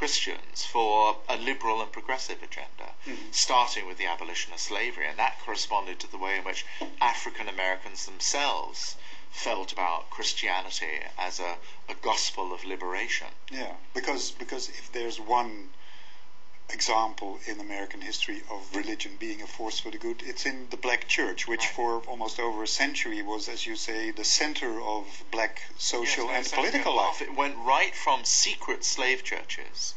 Christians for a liberal and progressive agenda, starting with the abolition of slavery, and that corresponded to the way in which African Americans themselves felt about Christianity as a gospel of liberation. Yeah, because if there's one example in American history of religion being a force for the good, it's in the black church, which for almost over a century was, as you say, the center of black social and political life. It went right from secret slave churches.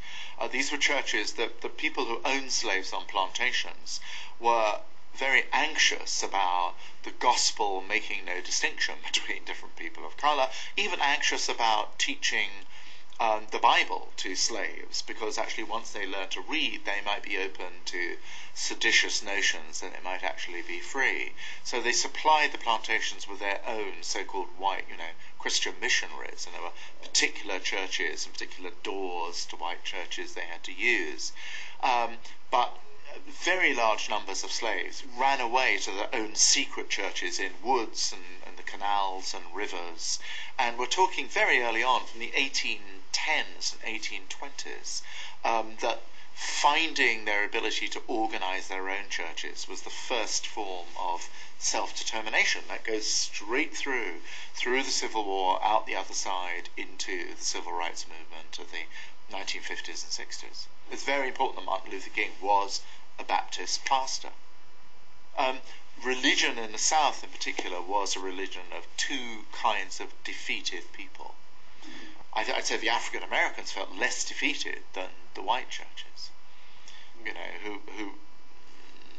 These were churches that the people who owned slaves on plantations were very anxious about the gospel making no distinction between different people of color, even anxious about teaching the Bible to slaves, because actually once they learn to read, they might be open to seditious notions that they might actually be free. So they supplied the plantations with their own so-called white, Christian missionaries, and there were particular churches and particular doors to white churches they had to use. But very large numbers of slaves ran away to their own secret churches in woods and the canals and rivers, and we're talking very early on, from the 1810s and 1820s, that finding their ability to organize their own churches was the first form of self-determination. That goes straight through the Civil War, out the other side, into the Civil Rights Movement of the 1950s and 60s. It's very important that Martin Luther King was a Baptist pastor. Religion in the South in particular was a religion of two kinds of defeated people. I'd say the African Americans felt less defeated than the white churches, who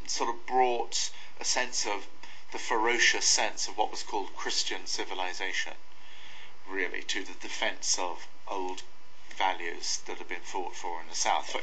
sort of brought a sense of the ferocious sense of what was called Christian civilization, really, to the defense of old values that had been fought for in the South. For